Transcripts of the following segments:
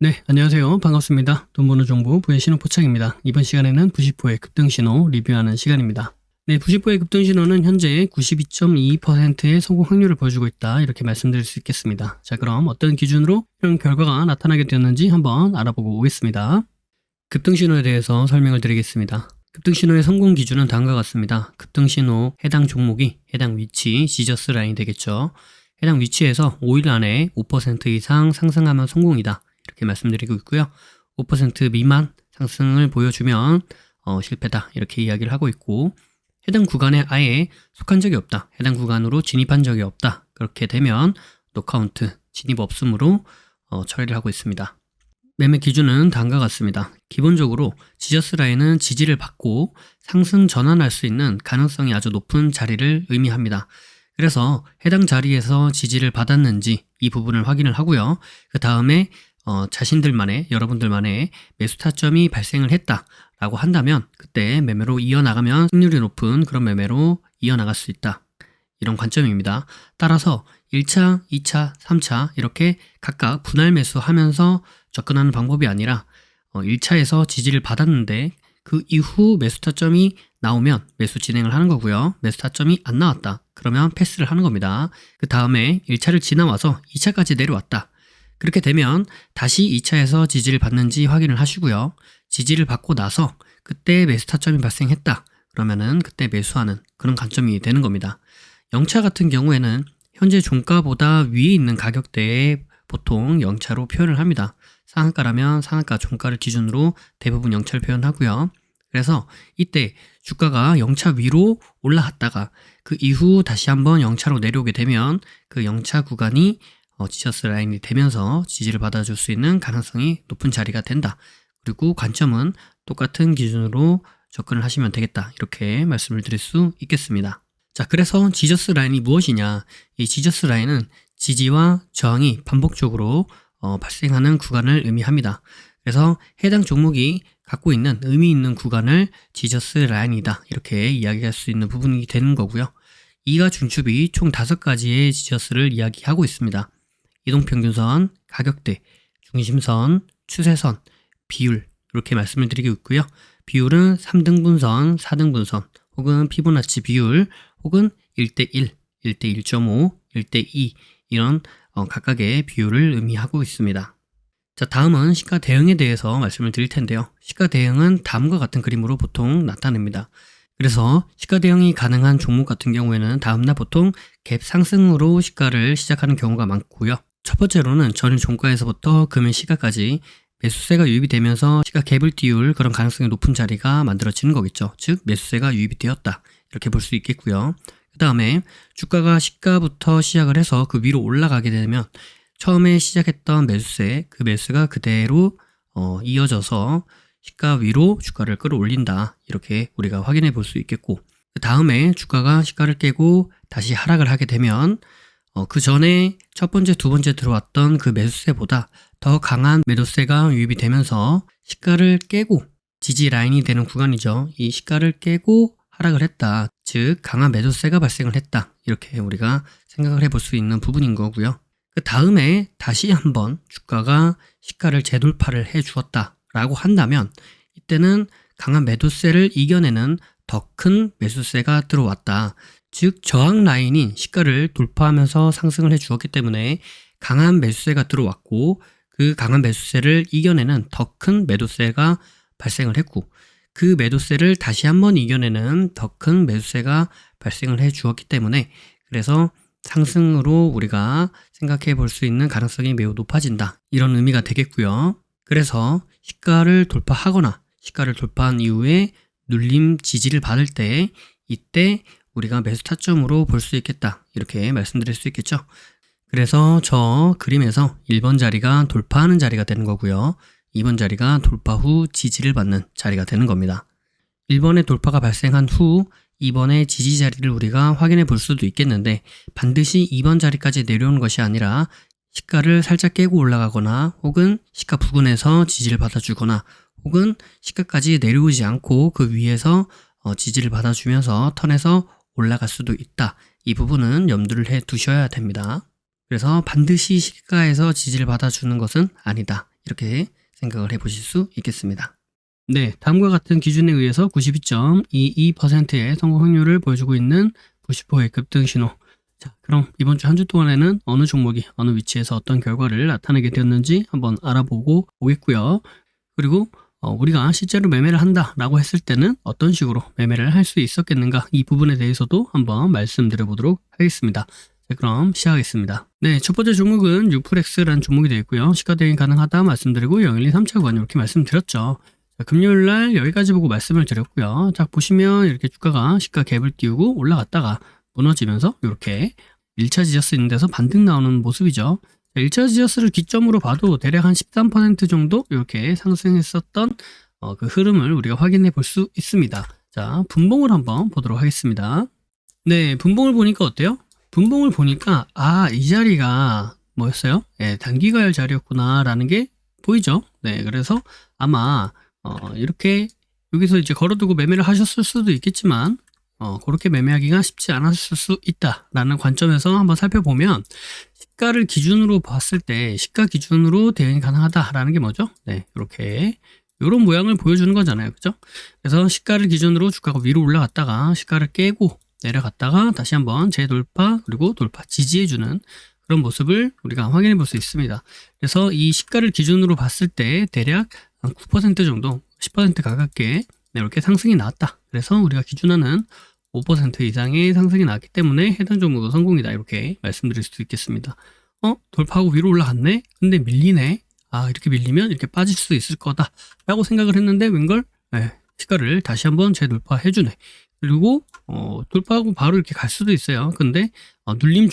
네, 안녕하세요. 반갑습니다. 돈 버는 정보 부의 신호 포착입니다. 이번 시간에는 부식포의 급등신호 리뷰하는 시간입니다. 네, 부식포의 급등신호는 현재 92.22%의 성공 확률을 보여주고 있다. 이렇게 말씀드릴 수 있겠습니다. 자, 그럼 어떤 기준으로 이런 결과가 나타나게 되었는지 한번 알아보고 오겠습니다. 급등신호에 대해서 설명을 드리겠습니다. 급등신호의 성공 기준은 다음과 같습니다. 급등신호 해당 종목이 해당 위치, 지저스 라인이 되겠죠. 해당 위치에서 5일 안에 5% 이상 상승하면 성공이다. 이렇게 말씀드리고 있고요. 5% 미만 상승을 보여주면 실패다. 이렇게 이야기를 하고 있고, 해당 구간에 아예 속한 적이 없다. 해당 구간으로 진입한 적이 없다. 그렇게 되면 노카운트, 진입 없음으로 처리를 하고 있습니다. 매매 기준은 다음과 같습니다. 기본적으로 지저스 라인은 지지를 받고 상승 전환할 수 있는 가능성이 아주 높은 자리를 의미합니다. 그래서 해당 자리에서 지지를 받았는지 이 부분을 확인을 하고요. 그 다음에 자신들만의, 여러분들만의 매수 타점이 발생을 했다라고 한다면 그때 매매로 이어나가면 승률이 높은 그런 매매로 이어나갈 수 있다. 이런 관점입니다. 따라서 1차, 2차, 3차 이렇게 각각 분할 매수하면서 접근하는 방법이 아니라 1차에서 지지를 받았는데 그 이후 매수 타점이 나오면 매수 진행을 하는 거고요. 매수 타점이 안 나왔다. 그러면 패스를 하는 겁니다. 그 다음에 1차를 지나와서 2차까지 내려왔다. 그렇게 되면 다시 2차에서 지지를 받는지 확인을 하시고요. 지지를 받고 나서 그때 매수 타점이 발생했다. 그러면은 그때 매수하는 그런 관점이 되는 겁니다. 0차 같은 경우에는 현재 종가보다 위에 있는 가격대에 보통 0차로 표현을 합니다. 상한가라면 상한가 종가를 기준으로 대부분 0차를 표현하고요. 그래서 이때 주가가 0차 위로 올라갔다가 그 이후 다시 한번 0차로 내려오게 되면 그 0차 구간이 지저스 라인이 되면서 지지를 받아줄 수 있는 가능성이 높은 자리가 된다. 그리고 관점은 똑같은 기준으로 접근을 하시면 되겠다. 이렇게 말씀을 드릴 수 있겠습니다. 자, 그래서 지저스 라인이 무엇이냐? 이 지저스 라인은 지지와 저항이 반복적으로 발생하는 구간을 의미합니다. 그래서 해당 종목이 갖고 있는 의미 있는 구간을 지저스 라인이다. 이렇게 이야기할 수 있는 부분이 되는 거고요. 이가 중축이 총 5가지의 지저스를 이야기하고 있습니다. 이동평균선, 가격대, 중심선, 추세선, 비율 이렇게 말씀을 드리고 있고요. 비율은 3등분선, 4등분선 혹은 피보나치 비율 혹은 1대1, 1대1.5, 1대2 이런 각각의 비율을 의미하고 있습니다. 자, 다음은 시가 대응에 대해서 말씀을 드릴 텐데요. 시가 대응은 다음과 같은 그림으로 보통 나타냅니다. 그래서 시가 대응이 가능한 종목 같은 경우에는 다음날 보통 갭 상승으로 시가를 시작하는 경우가 많고요. 첫 번째로는 전일 종가에서부터 금일 시가까지 매수세가 유입이 되면서 시가 갭을 띄울 그런 가능성이 높은 자리가 만들어지는 거겠죠. 즉 매수세가 유입이 되었다. 이렇게 볼 수 있겠고요. 그 다음에 주가가 시가부터 시작을 해서 그 위로 올라가게 되면 처음에 시작했던 매수세, 그 매수가 그대로 이어져서 시가 위로 주가를 끌어올린다. 이렇게 우리가 확인해 볼 수 있겠고, 그 다음에 주가가 시가를 깨고 다시 하락을 하게 되면 그 전에 첫 번째, 두 번째 들어왔던 그 매수세보다 더 강한 매도세가 유입이 되면서 시가를 깨고 지지 라인이 되는 구간이죠. 이 시가를 깨고 하락을 했다. 즉 강한 매도세가 발생을 했다. 이렇게 우리가 생각을 해볼 수 있는 부분인 거고요. 그 다음에 다시 한번 주가가 시가를 재돌파를 해 주었다 라고 한다면 이때는 강한 매도세를 이겨내는 더 큰 매수세가 들어왔다. 즉 저항 라인인 시가를 돌파하면서 상승을 해 주었기 때문에 강한 매수세가 들어왔고 그 강한 매수세를 이겨내는 더 큰 매도세가 발생을 했고 그 매도세를 다시 한번 이겨내는 더 큰 매수세가 발생을 해 주었기 때문에 그래서 상승으로 우리가 생각해 볼 수 있는 가능성이 매우 높아진다. 이런 의미가 되겠고요. 그래서 시가를 돌파하거나 시가를 돌파한 이후에 눌림 지지를 받을 때 이때 우리가 매수 타점으로 볼 수 있겠다. 이렇게 말씀드릴 수 있겠죠. 그래서 저 그림에서 1번 자리가 돌파하는 자리가 되는 거고요. 2번 자리가 돌파 후 지지를 받는 자리가 되는 겁니다. 1번의 돌파가 발생한 후 2번의 지지 자리를 우리가 확인해 볼 수도 있겠는데 반드시 2번 자리까지 내려오는 것이 아니라 시가를 살짝 깨고 올라가거나 혹은 시가 부근에서 지지를 받아주거나 혹은 시가까지 내려오지 않고 그 위에서 지지를 받아주면서 턴에서 올라갈 수도 있다. 이 부분은 염두를 해 두셔야 됩니다. 그래서 반드시 시가에서 지지를 받아주는 것은 아니다. 이렇게 생각을 해보실 수 있겠습니다. 네, 다음과 같은 기준에 의해서 92.22%의 성공 확률을 보여주고 있는 90호의 급등 신호. 자, 그럼 이번 주 한 주 동안에는 어느 종목이 어느 위치에서 어떤 결과를 나타내게 되었는지 한번 알아보고 오겠고요. 그리고 우리가 실제로 매매를 한다라고 했을 때는 어떤 식으로 매매를 할 수 있었겠는가, 이 부분에 대해서도 한번 말씀드려 보도록 하겠습니다. 자, 그럼 시작하겠습니다. 네, 첫 번째 종목은 유플렉스라는 종목이 되어 있고요. 시가 대응 가능하다 말씀드리고 0123차 구간 이렇게 말씀드렸죠. 자, 금요일날 여기까지 보고 말씀을 드렸고요. 자, 보시면 이렇게 주가가 시가 갭을 띄우고 올라갔다가 무너지면서 이렇게 1차 지저스 있는 데서 반등 나오는 모습이죠. 1차 지저스를 기점으로 봐도 대략 한 13% 정도 이렇게 상승했었던 그 흐름을 우리가 확인해 볼 수 있습니다. 자, 분봉을 한번 보도록 하겠습니다. 네, 분봉을 보니까 어때요? 분봉을 보니까 이 자리가 뭐였어요? 네, 단기가열 자리였구나 라는 게 보이죠? 네, 그래서 아마 이렇게 여기서 이제 걸어두고 매매를 하셨을 수도 있겠지만 그렇게 매매하기가 쉽지 않았을 수 있다라는 관점에서 한번 살펴보면, 시가를 기준으로 봤을 때 시가 기준으로 대응이 가능하다라는 게 뭐죠? 네, 이렇게 이런 모양을 보여주는 거잖아요, 그죠? 그래서 시가를 기준으로 주가가 위로 올라갔다가 시가를 깨고 내려갔다가 다시 한번 재돌파, 그리고 돌파 지지해주는 그런 모습을 우리가 확인해 볼 수 있습니다. 그래서 이 시가를 기준으로 봤을 때 대략 한 9% 정도, 10% 가깝게 이렇게 상승이 나왔다. 그래서 우리가 기준하는 5% 이상의 상승이 나왔기 때문에 해당 종목은 성공이다, 이렇게 말씀드릴 수 있겠습니다. 돌파하고 위로 올라갔네? 근데 밀리네? 이렇게 밀리면 이렇게 빠질 수 있을 거다 라고 생각을 했는데 웬걸? 네, 시가를 다시 한번 재돌파해주네. 그리고 돌파하고 바로 이렇게 갈 수도 있어요. 근데 눌림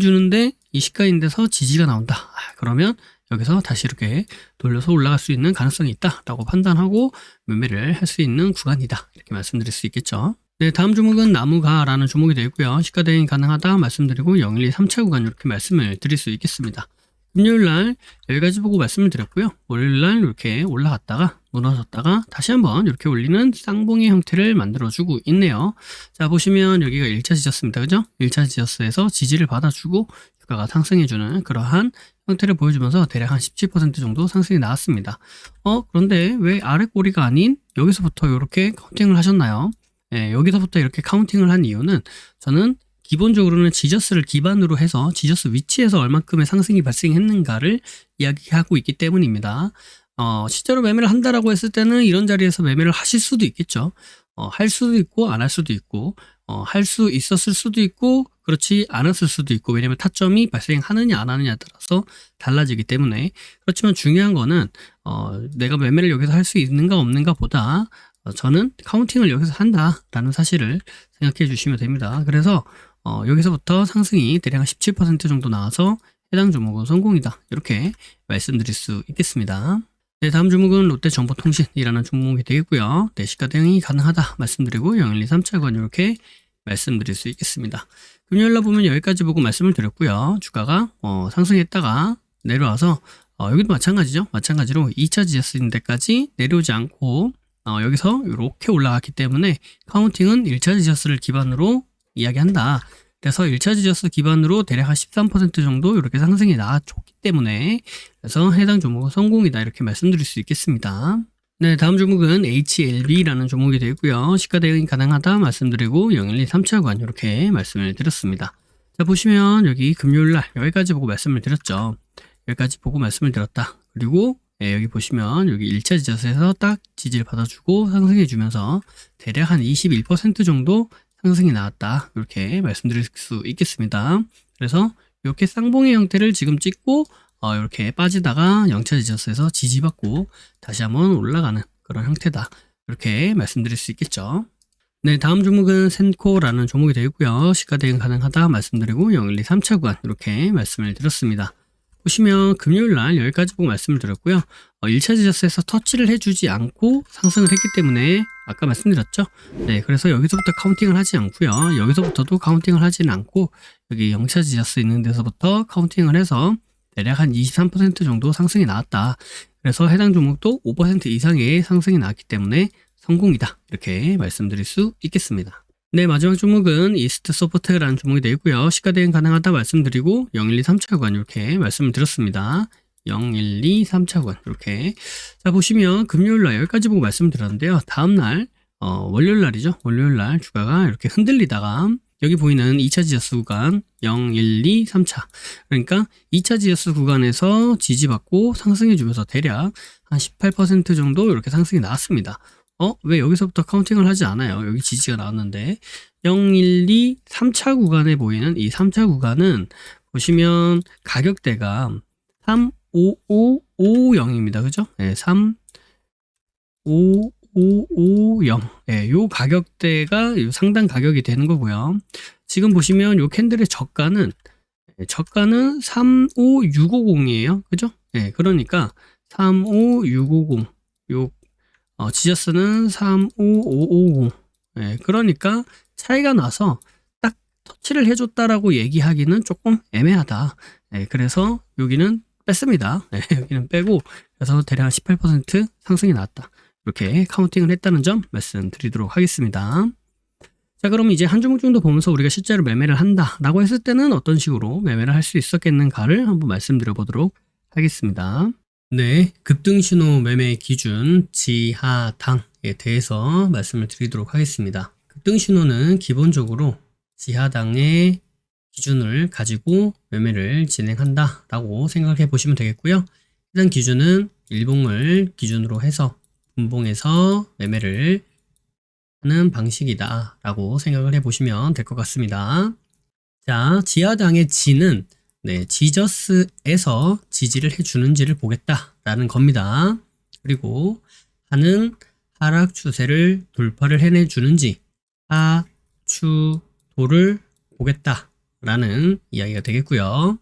주는데 이 시가인데서 지지가 나온다. 그러면 여기서 다시 이렇게 돌려서 올라갈 수 있는 가능성이 있다라고 판단하고 매매를 할 수 있는 구간이다, 이렇게 말씀드릴 수 있겠죠. 네, 다음 종목은 나무가라는 종목이 되어 있고요. 시가 대응이 가능하다 말씀드리고 0123차 구간 이렇게 말씀을 드릴 수 있겠습니다. 금요일날 여기까지 보고 말씀을 드렸고요. 월요일날 이렇게 올라갔다가 무너졌다가 다시 한번 이렇게 올리는 쌍봉의 형태를 만들어주고 있네요. 자, 보시면 여기가 1차 지저스입니다. 그죠? 1차 지저스에서 지지를 받아주고 주가가 상승해주는 그러한 형태를 보여주면서 대략 한 17% 정도 상승이 나왔습니다. 그런데 왜 아래 꼬리가 아닌 여기서부터 이렇게 카운팅을 하셨나요? 네, 여기서부터 이렇게 카운팅을 한 이유는, 저는 기본적으로는 지저스를 기반으로 해서 지저스 위치에서 얼만큼의 상승이 발생했는가를 이야기하고 있기 때문입니다. 실제로 매매를 한다라고 했을 때는 이런 자리에서 매매를 하실 수도 있겠죠. 할 수도 있고 안 할 수도 있고, 할 수 있었을 수도 있고 그렇지 않았을 수도 있고, 왜냐면 타점이 발생하느냐 안 하느냐에 따라서 달라지기 때문에. 그렇지만 중요한 거는 내가 매매를 여기서 할 수 있는가 없는가 보다 저는 카운팅을 여기서 한다라는 사실을 생각해 주시면 됩니다. 그래서 여기서부터 상승이 대략 한 17% 정도 나와서 해당 종목은 성공이다, 이렇게 말씀드릴 수 있겠습니다. 네, 다음 종목은 롯데정보통신이라는 종목이 되겠고요. 네, 시가 대응이 가능하다 말씀드리고 0123차 구간 이렇게 말씀드릴 수 있겠습니다. 금요일날 보면 여기까지 보고 말씀을 드렸고요. 주가가 상승했다가 내려와서 여기도 마찬가지죠. 마찬가지로 2차 지저스인 데까지 내려오지 않고 여기서 이렇게 올라갔기 때문에 카운팅은 1차 지저스를 기반으로 이야기한다. 그래서 1차 지저스 기반으로 대략 한 13% 정도 이렇게 상승이 나와줬기 때문에, 그래서 해당 종목은 성공이다, 이렇게 말씀드릴 수 있겠습니다. 네, 다음 종목은 HLB라는 종목이 되고요. 시가 대응이 가능하다 말씀드리고 0123차 구간 이렇게 말씀을 드렸습니다. 자, 보시면 여기 금요일날 여기까지 보고 말씀을 드렸죠. 여기까지 보고 말씀을 드렸다. 그리고 여기 보시면 여기 1차 지저스에서 딱 지지를 받아주고 상승해주면서 대략 한 21% 정도 상승이 나왔다, 이렇게 말씀드릴 수 있겠습니다. 그래서 이렇게 쌍봉의 형태를 지금 찍고 이렇게 빠지다가 0차 지저스에서 지지받고 다시 한번 올라가는 그런 형태다, 이렇게 말씀드릴 수 있겠죠. 네, 다음 종목은 센코라는 종목이 되고요. 시가 대응 가능하다 말씀드리고 0123차 구간 이렇게 말씀을 드렸습니다. 보시면 금요일날 여기까지 보고 말씀을 드렸고요. 1차 지저스에서 터치를 해주지 않고 상승을 했기 때문에 아까 말씀드렸죠. 네, 그래서 여기서부터 카운팅을 하지 않고요. 여기서부터도 카운팅을 하지는 않고 여기 0차 지저스 있는 데서부터 카운팅을 해서 대략 한 23% 정도 상승이 나왔다. 그래서 해당 종목도 5% 이상의 상승이 나왔기 때문에 성공이다, 이렇게 말씀드릴 수 있겠습니다. 네, 마지막 종목은 이스트 소프트라는 종목이 되어 있고요. 시가 대응 가능하다 말씀드리고 0123차 구간 이렇게 말씀을 드렸습니다. 0, 1, 2, 3차 구간 이렇게. 자, 보시면 금요일날 여기까지 보고 말씀드렸는데요. 다음날 월요일날이죠. 월요일날 주가가 이렇게 흔들리다가 여기 보이는 2차 지저스 구간 0, 1, 2, 3차, 그러니까 2차 지저스 구간에서 지지받고 상승해주면서 대략 한 18% 정도 이렇게 상승이 나왔습니다. 왜 여기서부터 카운팅을 하지 않아요? 여기 지지가 나왔는데 0, 1, 2, 3차 구간에 보이는 이 3차 구간은 보시면 가격대가 3, 5, 5, 5, 0입니다. 그죠? 네, 3, 5, 5, 5, 0. 네, 요 가격대가 요 상단 가격이 되는 거고요. 지금 보시면 요 캔들의 저가는 35650이에요. 그죠? 네, 그러니까 35650. 요 지저스는 35550. 네, 그러니까 차이가 나서 딱 터치를 해줬다라고 얘기하기는 조금 애매하다. 네, 그래서 여기는 뺐습니다. 네, 여기는 빼고 그래서 대략 18% 상승이 나왔다. 이렇게 카운팅을 했다는 점 말씀드리도록 하겠습니다. 자, 그럼 이제 한 종목 정도 보면서 우리가 실제로 매매를 한다라고 했을 때는 어떤 식으로 매매를 할 수 있었겠는가를 한번 말씀드려 보도록 하겠습니다. 네, 급등신호 매매 기준 지하당에 대해서 말씀을 드리도록 하겠습니다. 급등신호는 기본적으로 지하당의 기준을 가지고 매매를 진행한다 라고 생각해 보시면 되겠고요. 해당 기준은 일봉을 기준으로 해서 분봉에서 매매를 하는 방식이다 라고 생각을 해 보시면 될 것 같습니다. 자, 지하당의 지는 지저스에서 지지를 해주는지를 보겠다라는 겁니다. 그리고 하는 하락 추세를 돌파를 해내주는지 하추도를 보겠다라는 이야기가 되겠고요.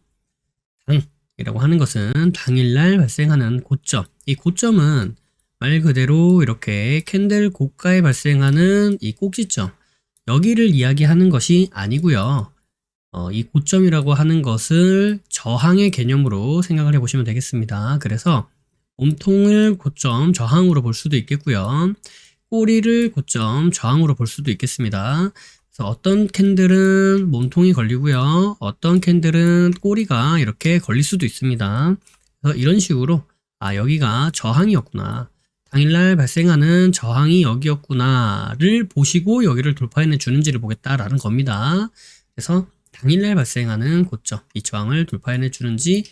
당이라고 하는 것은 당일날 발생하는 고점. 이 고점은 말 그대로 이렇게 캔들 고가에 발생하는 이 꼭지점, 여기를 이야기하는 것이 아니고요. 이 고점이라고 하는 것을 저항의 개념으로 생각을 해보시면 되겠습니다. 그래서 몸통을 고점 저항으로 볼 수도 있겠고요. 꼬리를 고점 저항으로 볼 수도 있겠습니다. 그래서 어떤 캔들은 몸통이 걸리고요. 어떤 캔들은 꼬리가 이렇게 걸릴 수도 있습니다. 그래서 이런 식으로 여기가 저항이었구나. 당일날 발생하는 저항이 여기였구나를 보시고 여기를 돌파해내 주는지를 보겠다라는 겁니다. 그래서 당일날 발생하는 고점, 이 저항을 돌파해내 주는지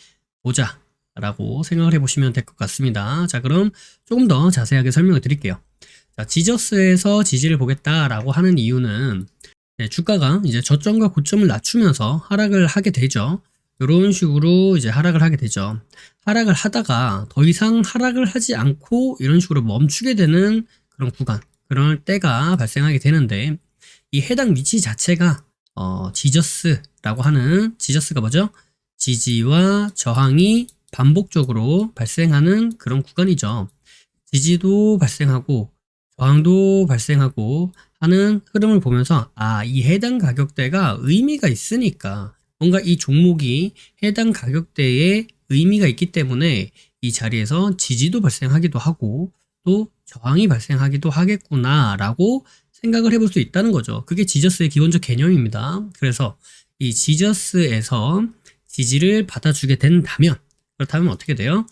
보자 라고 생각을 해보시면 될 것 같습니다. 자, 그럼 조금 더 자세하게 설명을 드릴게요. 자, 지저스에서 지지를 보겠다라고 하는 이유는 주가가 이제 저점과 고점을 낮추면서 하락을 하게 되죠. 이런 식으로 이제 하락을 하게 되죠. 하락을 하다가 더 이상 하락을 하지 않고 이런 식으로 멈추게 되는 그런 구간, 그럴 때가 발생하게 되는데, 이 해당 위치 자체가 지저스라고 하는, 지저스가 뭐죠? 지지와 저항이 반복적으로 발생하는 그런 구간이죠. 지지도 발생하고 저항도 발생하고 하는 흐름을 보면서 이 해당 가격대가 의미가 있으니까, 뭔가 이 종목이 해당 가격대에 의미가 있기 때문에 이 자리에서 지지도 발생하기도 하고 또 저항이 발생하기도 하겠구나 라고 생각을 해볼 수 있다는 거죠. 그게 지저스의 기본적 개념입니다. 그래서 이 지저스에서 지지를 받아주게 된다면, 그렇다면 어떻게 돼요?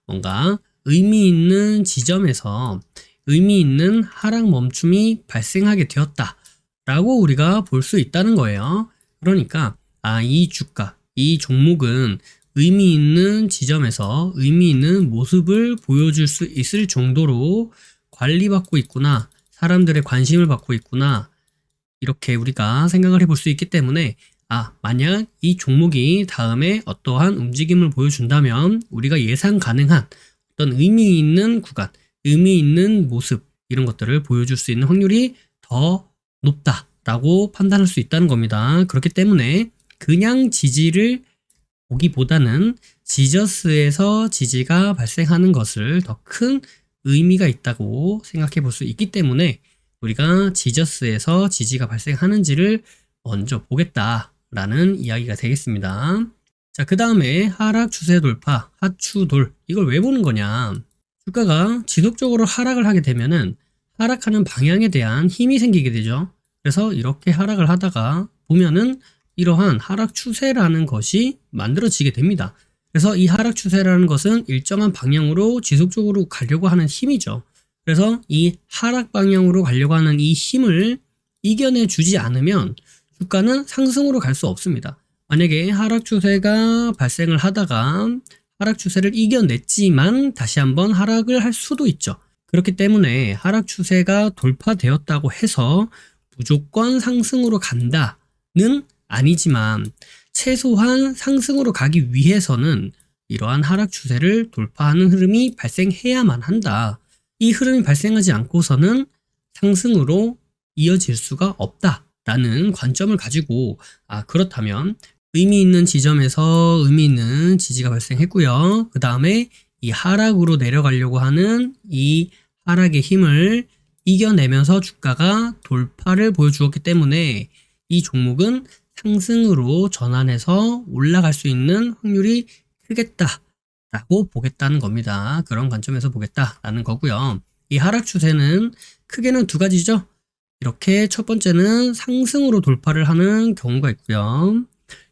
뭔가 의미 있는 지점에서 의미 있는 하락 멈춤이 발생하게 되었다 라고 우리가 볼 수 있다는 거예요. 그러니까 이 주가, 이 종목은 의미 있는 지점에서 의미 있는 모습을 보여줄 수 있을 정도로 관리받고 있구나, 사람들의 관심을 받고 있구나, 이렇게 우리가 생각을 해볼 수 있기 때문에 만약 이 종목이 다음에 어떠한 움직임을 보여준다면 우리가 예상 가능한 어떤 의미 있는 구간, 의미 있는 모습, 이런 것들을 보여줄 수 있는 확률이 더 높다라고 판단할 수 있다는 겁니다. 그렇기 때문에 그냥 지지를 보기보다는 지저스에서 지지가 발생하는 것을 더 큰 의미가 있다고 생각해 볼 수 있기 때문에 우리가 지저스에서 지지가 발생하는지를 먼저 보겠다라는 이야기가 되겠습니다. 자, 그 다음에 하락 추세 돌파, 하추돌, 이걸 왜 보는 거냐? 주가가 지속적으로 하락을 하게 되면은 하락하는 방향에 대한 힘이 생기게 되죠. 그래서 이렇게 하락을 하다가 보면은 이러한 하락 추세라는 것이 만들어지게 됩니다. 그래서 이 하락 추세라는 것은 일정한 방향으로 지속적으로 가려고 하는 힘이죠. 그래서 이 하락 방향으로 가려고 하는 이 힘을 이겨내 주지 않으면 주가는 상승으로 갈 수 없습니다. 만약에 하락 추세가 발생을 하다가 하락 추세를 이겨냈지만 다시 한번 하락을 할 수도 있죠. 그렇기 때문에 하락 추세가 돌파되었다고 해서 무조건 상승으로 간다는 아니지만 최소한 상승으로 가기 위해서는 이러한 하락 추세를 돌파하는 흐름이 발생해야만 한다. 이 흐름이 발생하지 않고서는 상승으로 이어질 수가 없다라는 관점을 가지고 그렇다면 의미 있는 지점에서 의미 있는 지지가 발생했고요. 그 다음에 이 하락으로 내려가려고 하는 이 하락의 힘을 이겨내면서 주가가 돌파를 보여주었기 때문에 이 종목은 상승으로 전환해서 올라갈 수 있는 확률이 크겠다라고 보겠다는 겁니다. 그런 관점에서 보겠다라는 거고요. 이 하락 추세는 크게는 두 가지죠. 이렇게 첫 번째는 상승으로 돌파를 하는 경우가 있고요.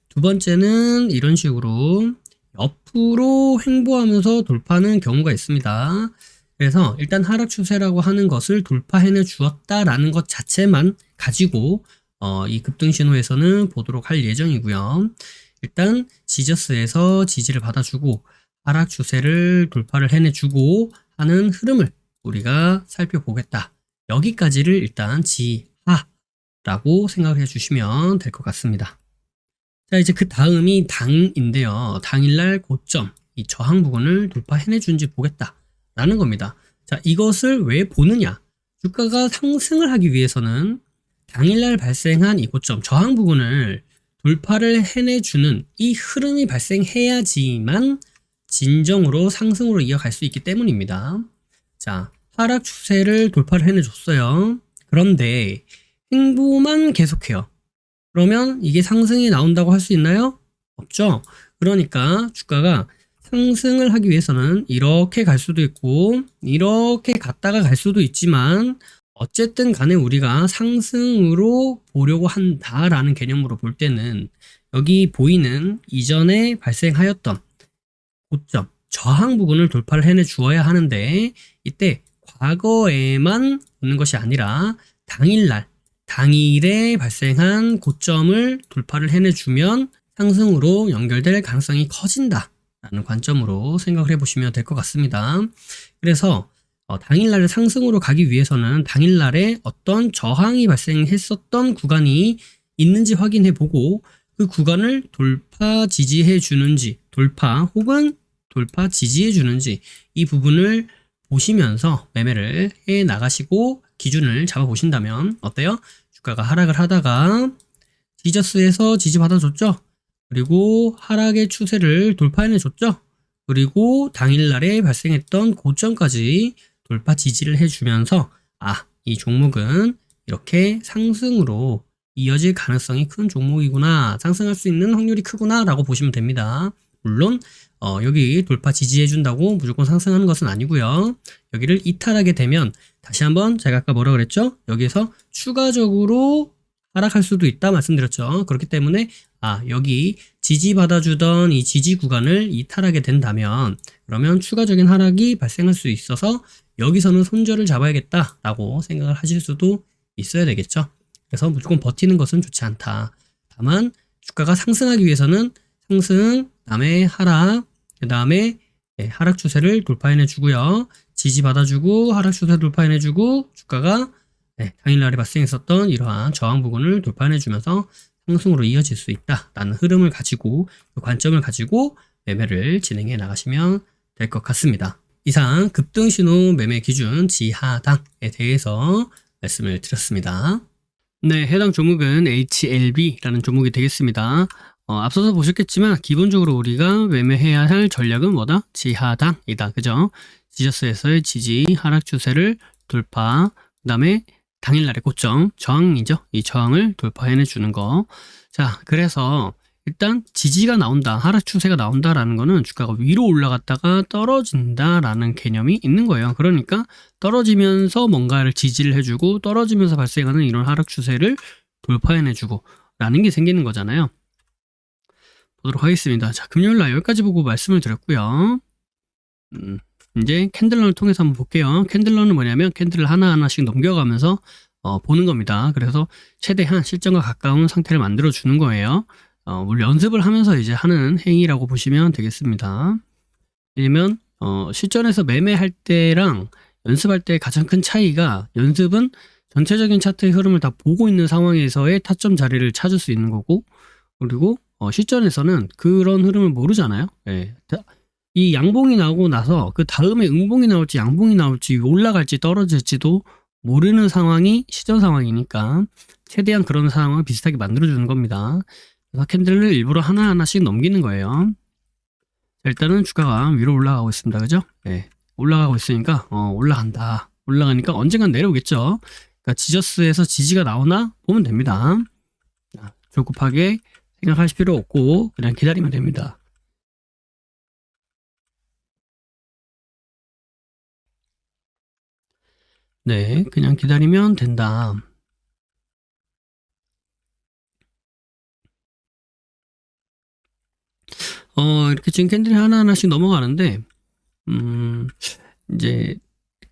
두 번째는 이런 식으로 옆으로 횡보하면서 돌파하는 경우가 있습니다. 그래서 일단 하락 추세라고 하는 것을 돌파해내 주었다라는 것 자체만 가지고 이 급등 신호에서는 보도록 할 예정이고요. 일단 지저스에서 지지를 받아주고 하락 추세를 돌파를 해내주고 하는 흐름을 우리가 살펴보겠다. 여기까지를 일단 지하라고 생각해 주시면 될 것 같습니다. 자, 이제 그 다음이 당인데요. 당일날 고점, 이 저항 부근을 돌파해내준지 보겠다라는 겁니다. 자, 이것을 왜 보느냐? 주가가 상승을 하기 위해서는 당일날 발생한 이 고점, 저항 부근을 돌파를 해내주는 이 흐름이 발생해야지만 진정으로 상승으로 이어갈 수 있기 때문입니다. 자, 하락 추세를 돌파를 해내줬어요. 그런데 횡보만 계속해요. 그러면 이게 상승이 나온다고 할 수 있나요? 없죠. 그러니까 주가가 상승을 하기 위해서는 이렇게 갈 수도 있고 이렇게 갔다가 갈 수도 있지만 어쨌든 간에 우리가 상승으로 보려고 한다라는 개념으로 볼 때는 여기 보이는 이전에 발생하였던 고점, 저항 부분을 돌파를 해내 주어야 하는데 이때 과거에만 오는 것이 아니라 당일에 발생한 고점을 돌파를 해내주면 상승으로 연결될 가능성이 커진다라는 관점으로 생각을 해보시면 될 것 같습니다. 그래서 당일날에 상승으로 가기 위해서는 당일날에 어떤 저항이 발생했었던 구간이 있는지 확인해보고 그 구간을 돌파 지지해 주는지 돌파 혹은 돌파 지지해 주는지 이 부분을 보시면서 매매를 해 나가시고 기준을 잡아 보신다면 어때요? 주가가 하락을 하다가 지저스에서 지지 받아줬죠. 그리고 하락의 추세를 돌파해내 줬죠. 그리고 당일날에 발생했던 고점까지 돌파 지지를 해주면서 이 종목은 이렇게 상승으로 이어질 가능성이 큰 종목이구나, 상승할 수 있는 확률이 크구나 라고 보시면 됩니다. 물론 여기 돌파 지지해준다고 무조건 상승하는 것은 아니고요. 여기를 이탈하게 되면 다시 한번 제가 아까 뭐라 그랬죠? 여기에서 추가적으로 하락할 수도 있다 말씀드렸죠. 그렇기 때문에 여기 지지받아주던 이 지지 구간을 이탈하게 된다면 그러면 추가적인 하락이 발생할 수 있어서 여기서는 손절을 잡아야겠다라고 생각을 하실 수도 있어야 되겠죠. 그래서 무조건 버티는 것은 좋지 않다. 다만 주가가 상승하기 위해서는 상승, 그다음에 하락, 그다음에 하락 추세를 돌파해내 주고요. 지지 받아주고 하락 추세 돌파해내 주고 주가가 당일날에 발생했었던 이러한 저항 부분을 돌파해내 주면서 상승으로 이어질 수 있다라는 흐름을 가지고 그 관점을 가지고 매매를 진행해 나가시면 될 것 같습니다. 이상 급등신호 매매 기준 지하당에 대해서 말씀을 드렸습니다. 네, 해당 종목은 HLB라는 종목이 되겠습니다. 앞서서 보셨겠지만 기본적으로 우리가 매매해야 할 전략은 뭐다? 지하당이다. 그죠? 지저스에서의 지지, 하락 추세를 돌파, 그 다음에 당일날의 고점, 저항이죠. 이 저항을 돌파해내 주는 거. 자, 그래서 일단 지지가 나온다, 하락 추세가 나온다라는 거는 주가가 위로 올라갔다가 떨어진다라는 개념이 있는 거예요. 그러니까 떨어지면서 뭔가를 지지를 해주고 떨어지면서 발생하는 이런 하락 추세를 돌파해내주고 라는 게 생기는 거잖아요. 보도록 하겠습니다. 자, 금요일날 여기까지 보고 말씀을 드렸고요. 이제 캔들런을 통해서 한번 볼게요. 캔들런은 뭐냐면 캔들을 하나하나씩 넘겨가면서 보는 겁니다. 그래서 최대한 실전과 가까운 상태를 만들어 주는 거예요. 물론 연습을 하면서 이제 하는 행위라고 보시면 되겠습니다. 왜냐면 실전에서 매매할 때랑 연습할 때 가장 큰 차이가, 연습은 전체적인 차트의 흐름을 다 보고 있는 상황에서의 타점 자리를 찾을 수 있는 거고, 그리고 실전에서는 그런 흐름을 모르잖아요. 네. 이 양봉이 나오고 나서 그 다음에 음봉이 나올지 양봉이 나올지 올라갈지 떨어질지도 모르는 상황이 시전 상황이니까 최대한 그런 상황을 비슷하게 만들어주는 겁니다. 그래서 캔들을 일부러 하나하나씩 넘기는 거예요. 자, 일단은 주가가 위로 올라가고 있습니다. 그죠? 네. 올라가고 있으니까 올라간다. 올라가니까 언젠간 내려오겠죠. 그러니까 지저스에서 지지가 나오나 보면 됩니다. 조급하게 생각하실 필요 없고 그냥 기다리면 됩니다. 네, 그냥 기다리면 된다. 이렇게 지금 캔들이 하나하나씩 넘어가는데, 이제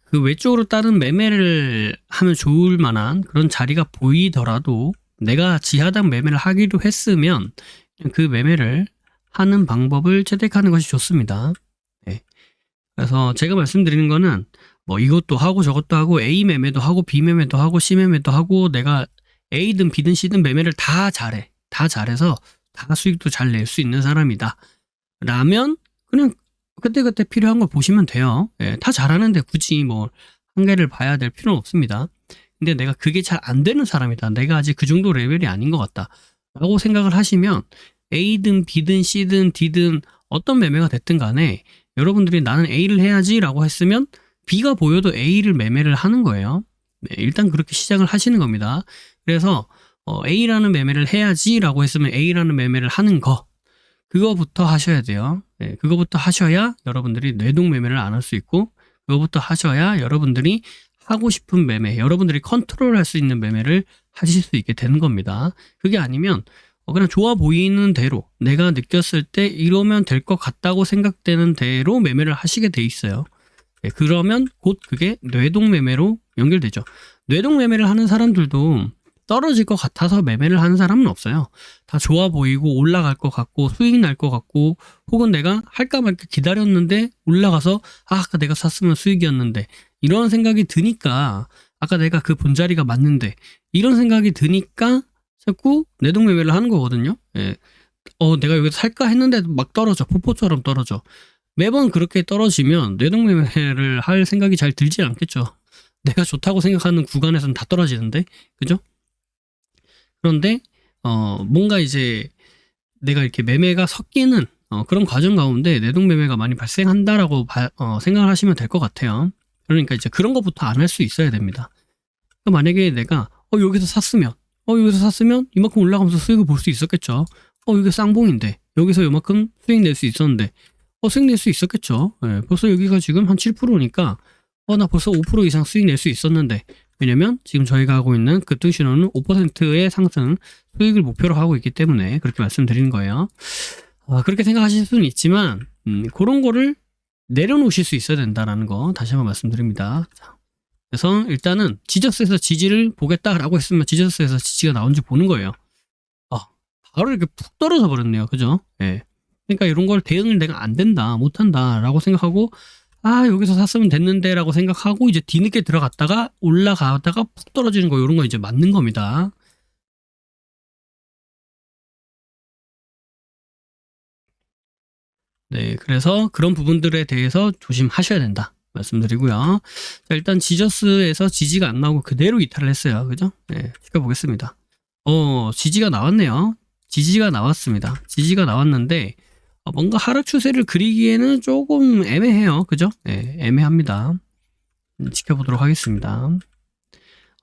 그 외쪽으로 다른 매매를 하면 좋을 만한 그런 자리가 보이더라도 내가 지하단 매매를 하기로 했으면 그 매매를 하는 방법을 채택하는 것이 좋습니다. 네. 그래서 제가 말씀드리는 거는 뭐 이것도 하고 저것도 하고 A 매매도 하고 B 매매도 하고 C 매매도 하고 내가 A든 B든 C든 매매를 다 잘해. 다 잘해서 다 수익도 잘 낼 수 있는 사람이다. 라면 그냥 그때그때 필요한 걸 보시면 돼요. 예, 다 잘하는데 굳이 뭐 한계를 봐야 될 필요는 없습니다. 근데 내가 그게 잘 안 되는 사람이다. 내가 아직 그 정도 레벨이 아닌 것 같다. 라고 생각을 하시면 A든 B든 C든 D든 어떤 매매가 됐든 간에 여러분들이 나는 A를 해야지 라고 했으면 B가 보여도 A를 매매를 하는 거예요. 네, 일단 그렇게 시작을 하시는 겁니다. 그래서 A라는 매매를 해야지 라고 했으면 A라는 매매를 하는 거, 그거부터 하셔야 돼요. 네, 그거부터 하셔야 여러분들이 뇌동 매매를 안 할 수 있고, 그거부터 하셔야 여러분들이 하고 싶은 매매, 여러분들이 컨트롤할 수 있는 매매를 하실 수 있게 되는 겁니다. 그게 아니면 그냥 좋아 보이는 대로, 내가 느꼈을 때 이러면 될 것 같다고 생각되는 대로 매매를 하시게 돼 있어요. 네, 그러면 곧 그게 뇌동 매매로 연결되죠. 뇌동 매매를 하는 사람들도 떨어질 것 같아서 매매를 하는 사람은 없어요. 다 좋아 보이고 올라갈 것 같고 수익 날 것 같고, 혹은 내가 할까 말까 기다렸는데 올라가서 아까 내가 샀으면 수익이었는데 이런 생각이 드니까, 아까 내가 그 본자리가 맞는데 이런 생각이 드니까 자꾸 내동 매매를 하는 거거든요. 예. 내가 여기서 살까 했는데 막 떨어져. 폭포처럼 떨어져. 매번 그렇게 떨어지면 내동 매매를 할 생각이 잘 들지 않겠죠. 내가 좋다고 생각하는 구간에서는 다 떨어지는데, 그죠? 그런데 뭔가 이제 내가 이렇게 매매가 섞이는 그런 과정 가운데 내동 매매가 많이 발생한다라고 생각을 하시면 될 것 같아요. 그러니까 이제 그런 것부터 안 할 수 있어야 됩니다. 그러니까 만약에 내가 여기서 샀으면 이만큼 올라가면서 수익을 볼 수 있었겠죠. 이게 쌍봉인데 여기서 이만큼 수익 낼 수 있었는데 수익 낼 수 있었겠죠. 네, 벌써 여기가 지금 한 7%니까 나 벌써 5% 이상 수익 낼 수 있었는데, 왜냐면 지금 저희가 하고 있는 급등 신호는 5%의 상승 수익을 목표로 하고 있기 때문에 그렇게 말씀드리는 거예요. 그렇게 생각하실 수는 있지만 그런 거를 내려놓으실 수 있어야 된다는 거 다시 한번 말씀드립니다. 그래서 일단은 지저스에서 지지를 보겠다라고 했으면 지저스에서 지지가 나온지 보는 거예요. 바로 이렇게 푹 떨어져 버렸네요. 그죠? 예. 그러니까 이런 걸 대응을 내가 안 된다, 못 한다 라고 생각하고 여기서 샀으면 됐는데 라고 생각하고 이제 뒤늦게 들어갔다가 올라가다가 푹 떨어지는 거, 이런 거 이제 맞는 겁니다. 네, 그래서 그런 부분들에 대해서 조심하셔야 된다 말씀드리고요. 자, 일단 지저스에서 지지가 안 나오고 그대로 이탈을 했어요. 그죠? 네, 지켜보겠습니다. 지지가 나왔네요. 지지가 나왔습니다. 지지가 나왔는데 뭔가 하락 추세를 그리기에는 조금 애매해요. 그죠? 네, 애매합니다. 지켜보도록 하겠습니다.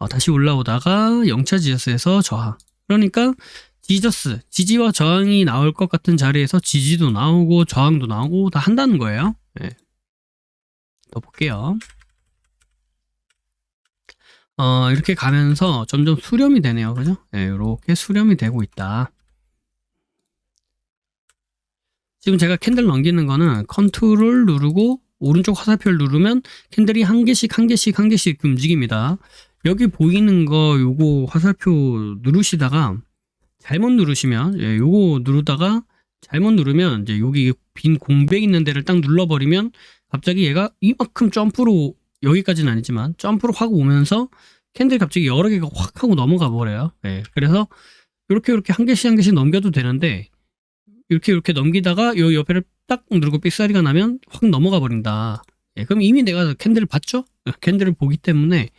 다시 올라오다가 0차 지저스에서 저항. 그러니까 지지와 저항이 나올 것 같은 자리에서 지지도 나오고 저항도 나오고 다 한다는 거예요. 네. 더 볼게요. 이렇게 가면서 점점 수렴이 되네요. 그죠? 네, 이렇게 수렴이 되고 있다. 지금 제가 캔들 넘기는 거는 컨트롤 누르고 오른쪽 화살표를 누르면 캔들이 한 개씩 한 개씩 한 개씩 움직입니다. 여기 보이는 거 요거 화살표 누르시다가 잘못 누르시면 요거 누르다가 잘못 누르면 이제 여기 빈 공백 있는 데를 딱 눌러버리면 갑자기 얘가 이만큼 점프로, 여기까지는 아니지만 점프로 확 오면서 캔들이 갑자기 여러 개가 확 하고 넘어가 버려요. 그래서 이렇게 한 개씩 한 개씩 넘겨도 되는데 이렇게 넘기다가 요 옆에를 딱 누르고 삑사리가 나면 확 넘어가 버린다. 그럼 이미 내가 캔들을 봤죠? 캔들을 보기 때문에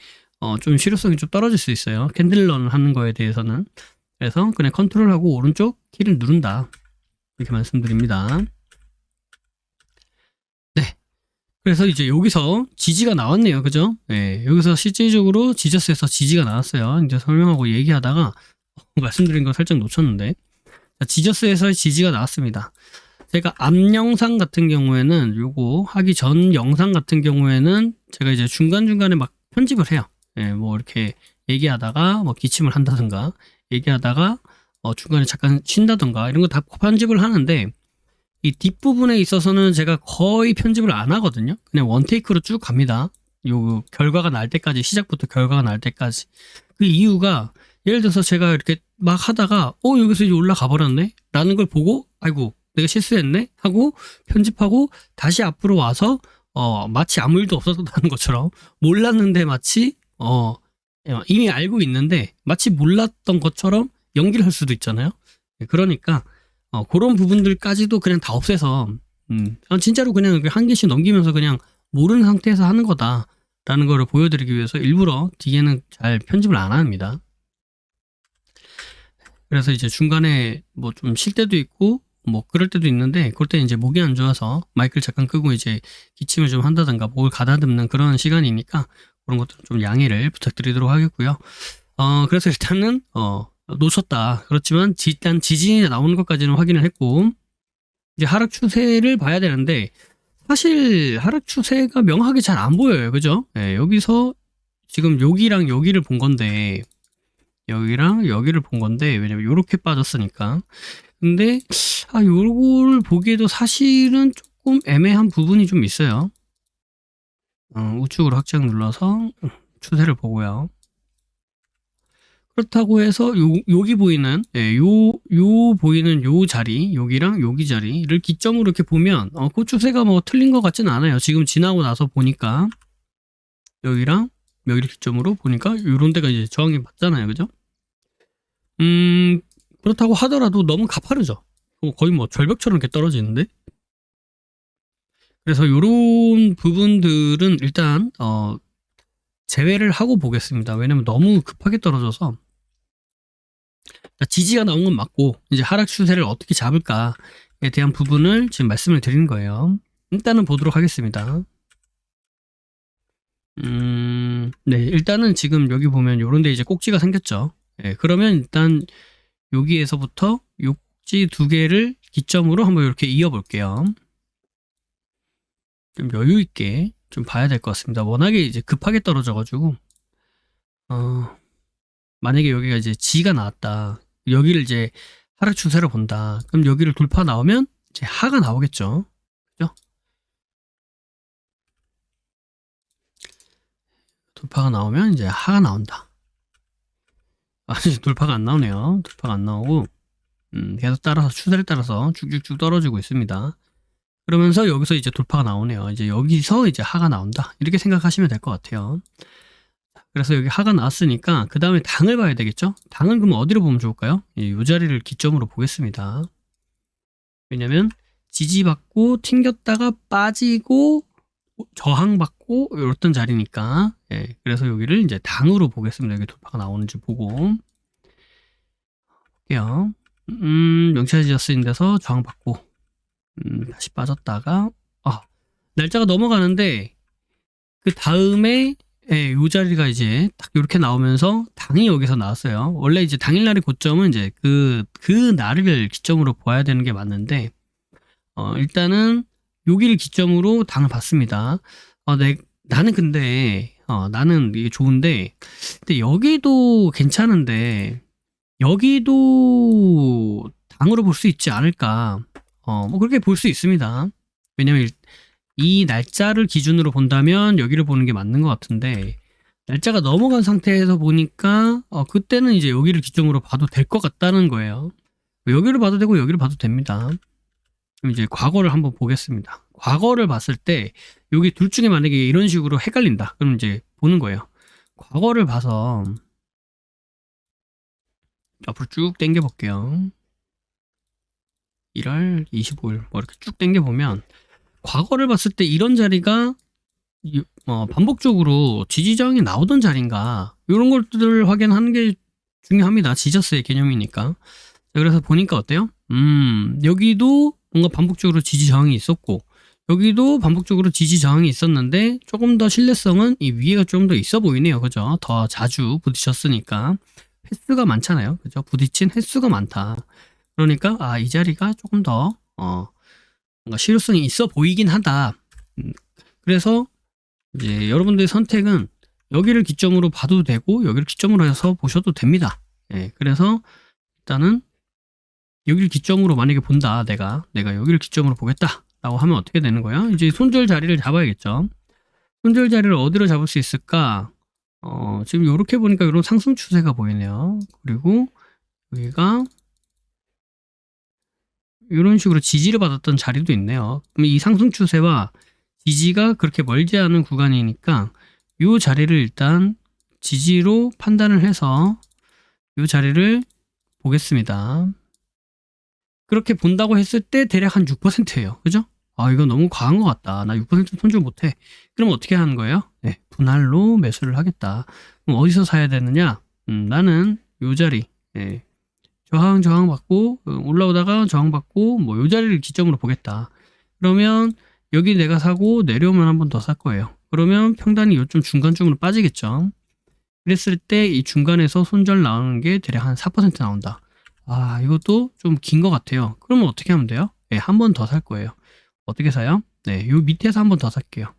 좀 실효성이 좀 떨어질 수 있어요. 캔들런 하는 거에 대해서는. 그래서 그냥 컨트롤하고 오른쪽 키를 누른다. 이렇게 말씀드립니다. 네. 그래서 이제 여기서 지지가 나왔네요. 그죠? 여기서 실질적으로 지저스에서 지지가 나왔어요. 이제 설명하고 얘기하다가 말씀드린 거 살짝 놓쳤는데. 지저스에서 지지가 나왔습니다. 제가 앞 영상 같은 경우에는 요거 하기 전 영상 같은 경우에는 제가 이제 중간중간에 막 편집을 해요. 뭐 이렇게 얘기하다가 뭐 기침을 한다든가 얘기하다가 중간에 잠깐 쉰다든가 이런 거 다 편집을 하는데 이 뒷부분에 있어서는 제가 거의 편집을 안 하거든요. 그냥 원테이크로 쭉 갑니다. 요 결과가 날 때까지, 시작부터 결과가 날 때까지. 그 이유가 예를 들어서 제가 이렇게 막 하다가 여기서 이제 올라가 버렸네 라는 걸 보고 아이고 내가 실수했네 하고 편집하고 다시 앞으로 와서 마치 아무 일도 없었다는 것처럼 몰랐는데 마치 이미 알고 있는데 마치 몰랐던 것처럼 연기를 할 수도 있잖아요. 그러니까 그런 부분들까지도 그냥 다 없애서 진짜로 그냥 한 개씩 넘기면서 그냥 모르는 상태에서 하는 거다라는 거를 보여드리기 위해서 일부러 뒤에는 잘 편집을 안 합니다. 그래서 이제 중간에 뭐 좀 쉴 때도 있고 뭐 그럴 때도 있는데 그럴 때 이제 목이 안 좋아서 마이크를 잠깐 끄고 이제 기침을 좀 한다든가 목을 가다듬는 그런 시간이니까 그런 것들은 좀 양해를 부탁드리도록 하겠고요. 그래서 일단은 놓쳤다. 그렇지만 일단 지진이 나오는 것까지는 확인을 했고 이제 하락 추세를 봐야 되는데 사실 하락 추세가 명확하게 잘 안 보여요. 그죠? 여기서 지금 여기랑 여기를 본 건데 여기랑 여기를 본 건데 왜냐면 요렇게 빠졌으니까. 근데 요걸 보기에도 사실은 조금 애매한 부분이 좀 있어요. 우측으로 확장 눌러서 추세를 보고요. 그렇다고 해서 여기 보이는 요 보이는 요 자리, 여기랑 여기 자리를 기점으로 이렇게 보면 그 추세가 뭐 틀린 것 같지는 않아요. 지금 지나고 나서 보니까 여기랑 여기를 기점으로 보니까 요런 데가 이제 저항이 맞잖아요. 그죠? 그렇다고 하더라도 너무 가파르죠. 거의 뭐 절벽처럼 이렇게 떨어지는데. 그래서 요런 부분들은 일단 제외를 하고 보겠습니다. 왜냐면 너무 급하게 떨어져서 지지가 나온 건 맞고 이제 하락 추세를 어떻게 잡을까에 대한 부분을 지금 말씀을 드리는 거예요. 일단은 보도록 하겠습니다. 네, 일단은 지금 여기 보면 요런데 이제 꼭지가 생겼죠. 그러면 일단 여기에서부터 꼭지 두 개를 기점으로 한번 이렇게 이어볼게요. 좀 여유 있게 좀 봐야 될 것 같습니다. 워낙에 이제 급하게 떨어져가지고 만약에 여기가 이제 G가 나왔다. 여기를 이제 하락 추세로 본다. 그럼 여기를 돌파 나오면 이제 하가 나오겠죠. 그죠? 돌파가 나오면 이제 하가 나온다. 아직 돌파가 안 나오네요. 돌파가 안 나오고 계속 따라서 추세를 따라서 쭉쭉쭉 떨어지고 있습니다. 그러면서 여기서 이제 돌파가 나오네요. 이제 여기서 이제 하가 나온다. 이렇게 생각하시면 될 것 같아요. 그래서 여기 하가 나왔으니까 그 다음에 당을 봐야 되겠죠? 당은 그럼 어디로 보면 좋을까요? 이 자리를 기점으로 보겠습니다. 왜냐면 지지받고 튕겼다가 빠지고 저항받고 이랬던 자리니까 그래서 여기를 이제 당으로 보겠습니다. 여기 돌파가 나오는지 보고 볼게요. 명치아지저스인 데서 저항받고 다시 빠졌다가 날짜가 넘어가는데 그 다음에 요 자리가 이제 딱 이렇게 나오면서 당이 여기서 나왔어요. 원래 이제 당일날의 고점은 이제 그 날을 기점으로 봐야 되는 게 맞는데 일단은 여기를 기점으로 당을 봤습니다. 나는 근데 나는 이게 좋은데 근데 여기도 괜찮은데 여기도 당으로 볼 수 있지 않을까 뭐 그렇게 볼 수 있습니다. 왜냐면 이 날짜를 기준으로 본다면 여기를 보는 게 맞는 것 같은데, 날짜가 넘어간 상태에서 보니까 그때는 이제 여기를 기점으로 봐도 될 것 같다는 거예요. 여기를 봐도 되고 여기를 봐도 됩니다. 그럼 이제 과거를 한번 보겠습니다. 과거를 봤을 때 여기 둘 중에 만약에 이런 식으로 헷갈린다. 그럼 이제 보는 거예요. 과거를 봐서 앞으로 쭉 당겨 볼게요. 1월 25일 뭐 이렇게 쭉 당겨 보면 과거를 봤을 때 이런 자리가 반복적으로 지지저항이 나오던 자리인가 이런 것들을 확인하는 게 중요합니다. 지저스의 개념이니까. 그래서 보니까 어때요? 여기도 뭔가 반복적으로 지지저항이 있었고 여기도 반복적으로 지지저항이 있었는데 조금 더 신뢰성은 이 위에가 좀 더 있어 보이네요. 그죠? 더 자주 부딪혔으니까 횟수가 많잖아요. 그죠? 부딪힌 횟수가 많다. 그러니까 이 자리가 조금 더 뭔가 실효성이 있어 보이긴 하다. 그래서 이제 여러분들의 선택은 여기를 기점으로 봐도 되고 여기를 기점으로 해서 보셔도 됩니다. 예, 그래서 일단은 여기를 기점으로 만약에 본다. 내가 여기를 기점으로 보겠다 라고 하면 어떻게 되는 거야? 이제 손절 자리를 잡아야겠죠. 손절 자리를 어디로 잡을 수 있을까? 지금 이렇게 보니까 이런 상승 추세가 보이네요. 그리고 여기가 이런 식으로 지지를 받았던 자리도 있네요. 그럼 이 상승 추세와 지지가 그렇게 멀지 않은 구간이니까 이 자리를 일단 지지로 판단을 해서 이 자리를 보겠습니다. 그렇게 본다고 했을 때 대략 한 6%예요. 그죠? 이거 너무 과한 것 같다. 나 6% 손절 못해. 그럼 어떻게 하는 거예요? 네, 분할로 매수를 하겠다. 그럼 어디서 사야 되느냐? 나는 이 자리, 저항 받고 올라오다가 저항 받고 뭐 이 자리를 기점으로 보겠다. 그러면 여기 내가 사고 내려오면 한 번 더 살 거예요. 그러면 평단이 요즘 중간쯤으로 빠지겠죠. 그랬을 때 이 중간에서 손절 나오는 게 대략 한 4% 나온다. 이것도 좀 긴 것 같아요. 그러면 어떻게 하면 돼요? 네, 한 번 더 살 거예요. 어떻게 사요? 네, 요 밑에서 한 번 더 살게요.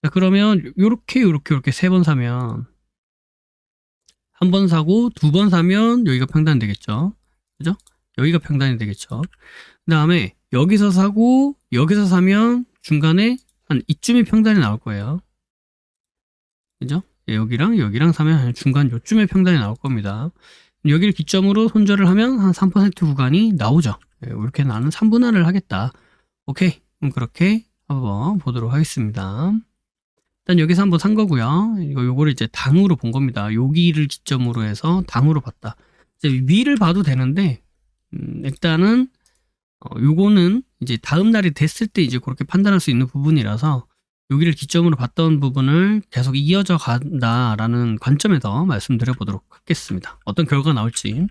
자, 그러면 요렇게 세 번 사면 한 번 사고 두 번 사면 여기가 평단이 되겠죠. 그죠? 여기가 평단이 되겠죠. 그 다음에 여기서 사고 여기서 사면 중간에 한 이쯤이 평단이 나올 거예요. 그죠? 여기랑 사면 중간 요쯤에 평단이 나올 겁니다. 여기를 기점으로 손절을 하면 한 3% 구간이 나오죠. 이렇게 나는 3분할을 하겠다. 오케이. 그럼 그렇게 한번 보도록 하겠습니다. 일단 여기서 한번 산 거고요. 요거를 이제 당으로 본 겁니다. 여기를 기점으로 해서 당으로 봤다. 이제 위를 봐도 되는데, 일단은, 요거는 이제 다음 날이 됐을 때 이제 그렇게 판단할 수 있는 부분이라서 여기를 기점으로 봤던 부분을 계속 이어져 간다라는 관점에서 말씀드려 보도록 하겠습니다. 어떤 결과가 나올지.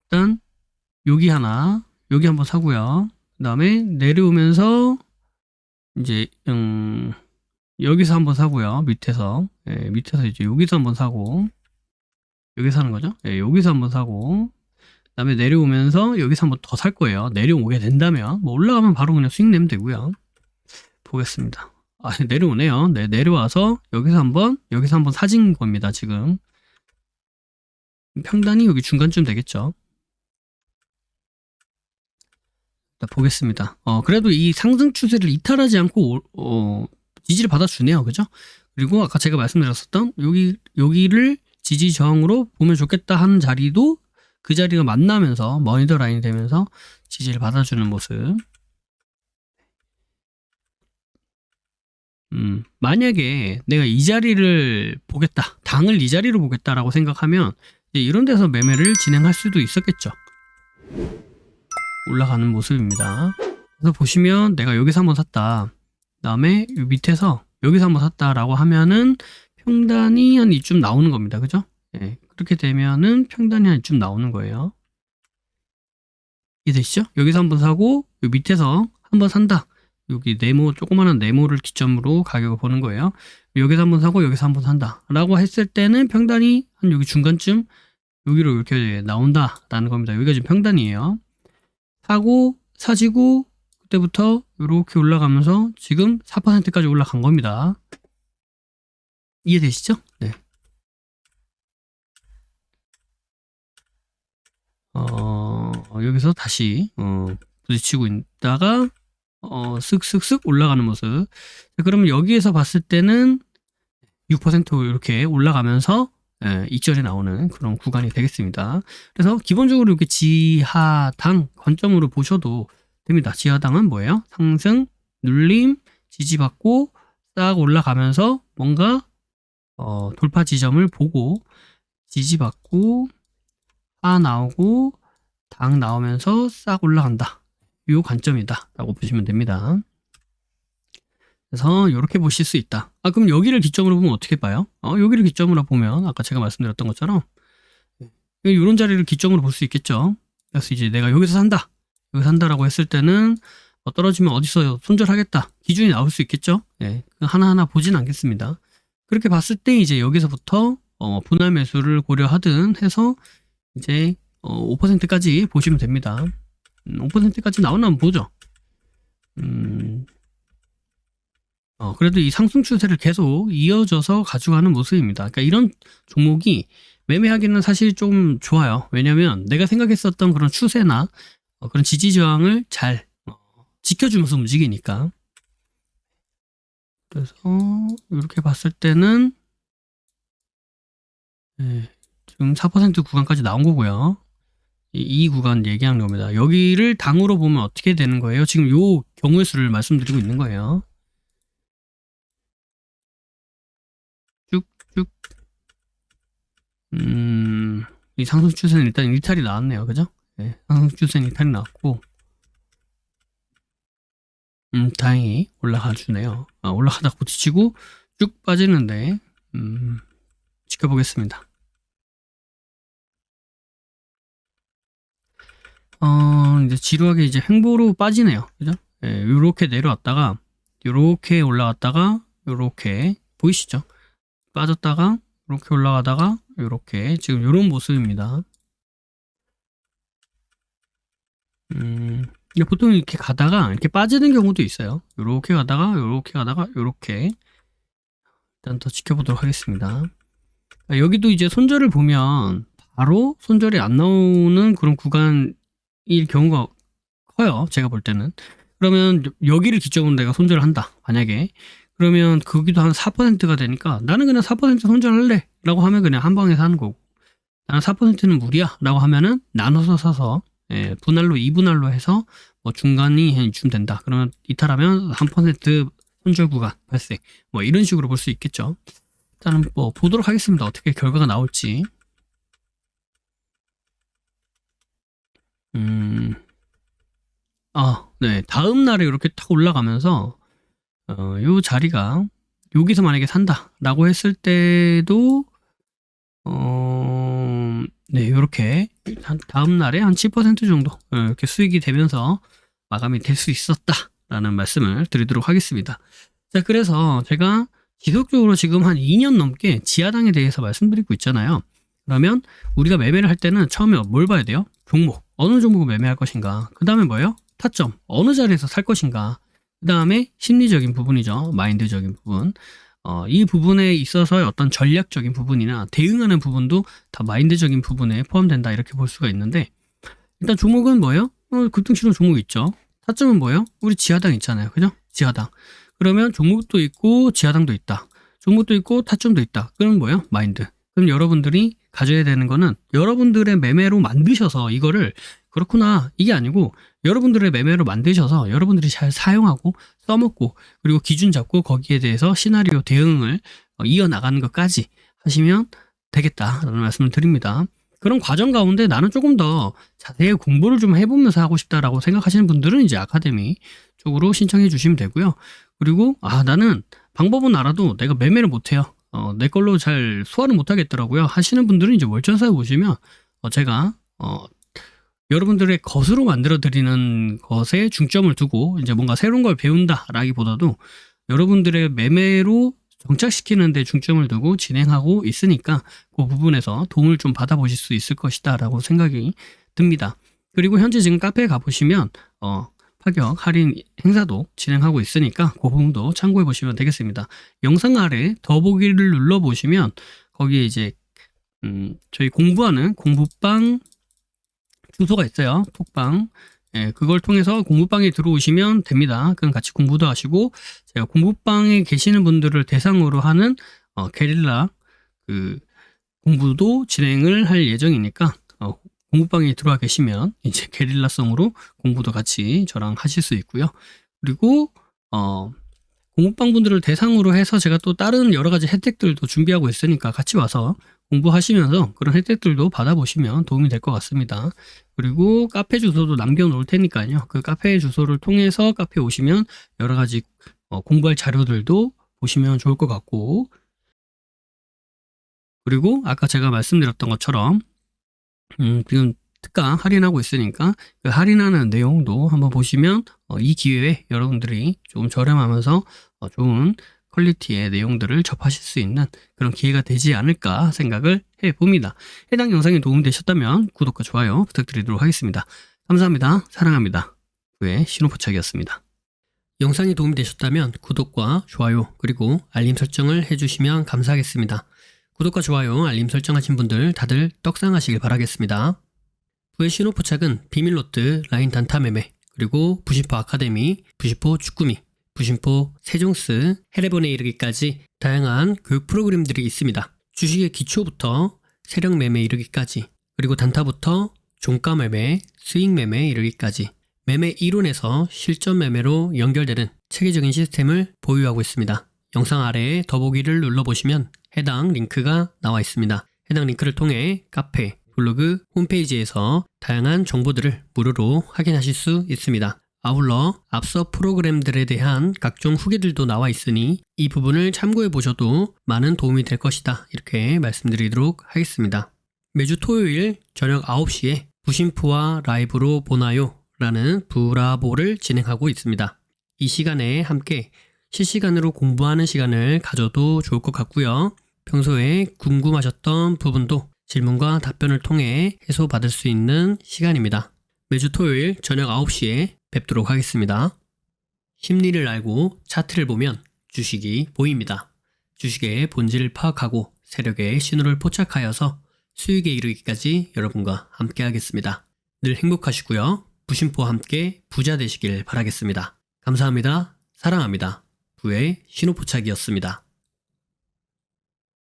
일단 여기 하나, 여기 한번 사고요. 그 다음에 내려오면서 이제 여기서 한번 사고요. 밑에서 이제 여기서 한번 사고 여기서 사는 거죠. 여기서 한번 사고 그 다음에 내려오면서 여기서 한번 더 살 거예요. 내려오게 된다면 뭐 올라가면 바로 그냥 수익 내면 되고요. 보겠습니다. 내려오네요. 네, 내려와서 여기서 한번 사진 겁니다. 지금 평단이 여기 중간쯤 되겠죠. 보겠습니다. 그래도 이 상승 추세를 이탈하지 않고 지지를 받아주네요. 그죠? 그리고 아까 제가 말씀드렸었던 여기를 지지 저항으로 보면 좋겠다 하는 자리도 그 자리가 만나면서 머니터 라인이 되면서 지지를 받아주는 모습. 만약에 내가 이 자리를 보겠다, 당을 이 자리로 보겠다라고 생각하면 이제 이런 데서 매매를 진행할 수도 있었겠죠. 올라가는 모습입니다. 그래서 보시면 내가 여기서 한번 샀다. 그 다음에 이 밑에서 여기서 한번 샀다라고 하면은 평단이 한 이쯤 나오는 겁니다. 그죠? 네, 그렇게 되면은 평단이 한 이쯤 나오는 거예요. 이해되시죠? 여기서 한번 사고 이 밑에서 한번 산다. 여기 조그마한 네모를 기점으로 가격을 보는 거예요. 여기서 한번 사고 여기서 한번 산다 라고 했을 때는 평단이 한 여기 중간쯤 여기로 이렇게 나온다 라는 겁니다. 여기가 지금 평단이에요. 사지고 그때부터 이렇게 올라가면서 지금 4%까지 올라간 겁니다. 이해되시죠? 네. 여기서 다시 부딪히고 있다가 쓱쓱쓱 올라가는 모습. 자, 그러면 여기에서 봤을 때는 6% 이렇게 올라가면서 익절이 나오는 그런 구간이 되겠습니다. 그래서 기본적으로 이렇게 지하당 관점으로 보셔도 됩니다. 지하당은 뭐예요? 상승, 눌림, 지지받고 싹 올라가면서 뭔가 돌파 지점을 보고 지지받고 하 나오고 당 나오면서 싹 올라간다. 이 관점이다 라고 보시면 됩니다. 그래서 이렇게 보실 수 있다. 그럼 여기를 기점으로 보면 어떻게 봐요? 여기를 기점으로 보면 아까 제가 말씀드렸던 것처럼 이런 자리를 기점으로 볼 수 있겠죠. 그래서 이제 내가 여기서 산다. 여기서 산다라고 했을 때는 떨어지면 어디서 손절하겠다. 기준이 나올 수 있겠죠. 하나하나 보진 않겠습니다. 그렇게 봤을 때 이제 여기서부터 분할 매수를 고려하든 해서 이제 5%까지 보시면 됩니다. 5%까지 나오나 한번 보죠. 그래도 이 상승 추세를 계속 이어져서 가져가는 모습입니다. 그러니까 이런 종목이 매매하기는 사실 좀 좋아요. 왜냐면 내가 생각했었던 그런 추세나 그런 지지 저항을 잘 지켜주면서 움직이니까. 그래서 이렇게 봤을 때는 지금 4% 구간까지 나온 거고요. 이 구간 얘기하는 겁니다. 여기를 당으로 보면 어떻게 되는 거예요? 지금 요 경우의 수를 말씀드리고 있는 거예요. 쭉쭉 이 상승 추세는 일단 일탈이 나왔네요. 그죠? 상승 추세는 일탈이 나왔고 다행히 올라가 주네요. 올라가다가 부딪히고 쭉 빠지는데 지켜보겠습니다. 이제 지루하게 이제 횡보로 빠지네요. 그죠? 요렇게 내려왔다가 요렇게 올라갔다가 요렇게 보이시죠? 빠졌다가 이렇게 올라가다가 이렇게 지금 이런 모습입니다. 보통 이렇게 가다가 이렇게 빠지는 경우도 있어요. 이렇게 가다가 이렇게 일단 더 지켜보도록 하겠습니다. 여기도 이제 손절을 보면 바로 손절이 안 나오는 그런 구간일 경우가 커요. 제가 볼 때는. 그러면 여기를 기점으로 내가 손절을 한다. 만약에 그러면 거기도 한 4%가 되니까 나는 그냥 4% 손절할래 라고 하면 그냥 한 방에 사는 거고, 나는 4%는 무리야 라고 하면은 나눠서 사서 분할로 2분할로 해서 뭐 중간이 한 이쯤 된다. 그러면 이탈하면 1% 손절 구간 발생, 뭐 이런 식으로 볼 수 있겠죠. 일단은 뭐 보도록 하겠습니다. 어떻게 결과가 나올지. 네. 다음 날에 이렇게 탁 올라가면서 요 자리가 여기서 만약에 산다 라고 했을 때도 네, 요렇게 다음 날에 한 10% 정도 이렇게 수익이 되면서 마감이 될 수 있었다 라는 말씀을 드리도록 하겠습니다. 자, 그래서 제가 지속적으로 지금 한 2년 넘게 지하당에 대해서 말씀드리고 있잖아요. 그러면 우리가 매매를 할 때는 처음에 뭘 봐야 돼요? 종목, 어느 종목을 매매할 것인가. 그 다음에 뭐예요? 타점, 어느 자리에서 살 것인가. 그 다음에 심리적인 부분이죠. 마인드적인 부분. 이 부분에 있어서의 어떤 전략적인 부분이나 대응하는 부분도 다 마인드적인 부분에 포함된다, 이렇게 볼 수가 있는데, 일단 종목은 뭐예요? 급등신호 종목 있죠. 타점은 뭐예요? 우리 지하당 있잖아요. 그죠? 지하당. 그러면 종목도 있고 지하당도 있다. 종목도 있고 타점도 있다. 그럼 뭐예요? 마인드. 그럼 여러분들이 가져야 되는 거는 여러분들의 매매로 만드셔서 이거를, 그렇구나, 이게 아니고 여러분들의 매매로 만드셔서 여러분들이 잘 사용하고 써먹고 그리고 기준 잡고 거기에 대해서 시나리오 대응을 이어나가는 것까지 하시면 되겠다라는 말씀을 드립니다. 그런 과정 가운데 나는 조금 더 자세히 공부를 좀 해보면서 하고 싶다라고 생각하시는 분들은 이제 아카데미 쪽으로 신청해 주시면 되고요. 그리고 나는 방법은 알아도 내가 매매를 못해요. 내 걸로 잘 소화를 못하겠더라고요 하시는 분들은 이제 월전사에 보시면 제가 여러분들의 것으로 만들어 드리는 것에 중점을 두고 이제 뭔가 새로운 걸 배운다라기보다도 여러분들의 매매로 정착시키는 데 중점을 두고 진행하고 있으니까 그 부분에서 도움을 좀 받아보실 수 있을 것이다 라고 생각이 듭니다. 그리고 현재 지금 카페에 가보시면 파격 할인 행사도 진행하고 있으니까 그 부분도 참고해 보시면 되겠습니다. 영상 아래 더보기를 눌러 보시면 거기에 이제 저희 공부하는 공부방 주소가 있어요. 톡방. 예, 그걸 통해서 공부방에 들어오시면 됩니다. 그럼 같이 공부도 하시고 제가 공부방에 계시는 분들을 대상으로 하는 게릴라 그 공부도 진행을 할 예정이니까 공부방에 들어와 계시면 이제 게릴라성으로 공부도 같이 저랑 하실 수 있고요. 그리고 공부방 분들을 대상으로 해서 제가 또 다른 여러 가지 혜택들도 준비하고 있으니까 같이 와서 공부하시면서 그런 혜택들도 받아보시면 도움이 될 것 같습니다. 그리고 카페 주소도 남겨놓을 테니까요. 그 카페 주소를 통해서 카페 오시면 여러 가지 공부할 자료들도 보시면 좋을 것 같고, 그리고 아까 제가 말씀드렸던 것처럼 지금 특가 할인하고 있으니까 그 할인하는 내용도 한번 보시면 이 기회에 여러분들이 좀 저렴하면서 좋은 퀄리티의 내용들을 접하실 수 있는 그런 기회가 되지 않을까 생각을 해봅니다. 해당 영상이 도움되셨다면 구독과 좋아요 부탁드리도록 하겠습니다. 감사합니다. 사랑합니다. 부의 신호포착이었습니다. 영상이 도움이 되셨다면 구독과 좋아요 그리고 알림 설정을 해주시면 감사하겠습니다. 구독과 좋아요, 알림 설정하신 분들 다들 떡상하시길 바라겠습니다. 부의 신호포착은 비밀로트, 라인 단타 매매, 그리고 부심포 아카데미, 부심포 축구미, 부심포 세종스, 해례본에 이르기까지 다양한 교육 프로그램들이 있습니다. 주식의 기초부터 세력 매매 이르기까지, 그리고 단타부터 종가 매매, 스윙 매매 이르기까지 매매 이론에서 실전 매매로 연결되는 체계적인 시스템을 보유하고 있습니다. 영상 아래에 더보기를 눌러보시면 해당 링크가 나와 있습니다. 해당 링크를 통해 카페, 블로그, 홈페이지에서 다양한 정보들을 무료로 확인하실 수 있습니다. 아울러 앞서 프로그램들에 대한 각종 후기들도 나와 있으니 이 부분을 참고해 보셔도 많은 도움이 될 것이다. 이렇게 말씀드리도록 하겠습니다. 매주 토요일 저녁 9시에 부심포와 라이브로 보나요? 라는 부라보를 진행하고 있습니다. 이 시간에 함께 실시간으로 공부하는 시간을 가져도 좋을 것 같고요. 평소에 궁금하셨던 부분도 질문과 답변을 통해 해소받을 수 있는 시간입니다. 매주 토요일 저녁 9시에 뵙도록 하겠습니다. 심리를 알고 차트를 보면 주식이 보입니다. 주식의 본질을 파악하고 세력의 신호를 포착하여서 수익에 이르기까지 여러분과 함께 하겠습니다. 늘 행복하시고요. 부심포와 함께 부자 되시길 바라겠습니다. 감사합니다. 사랑합니다. 부의 신호포착이었습니다.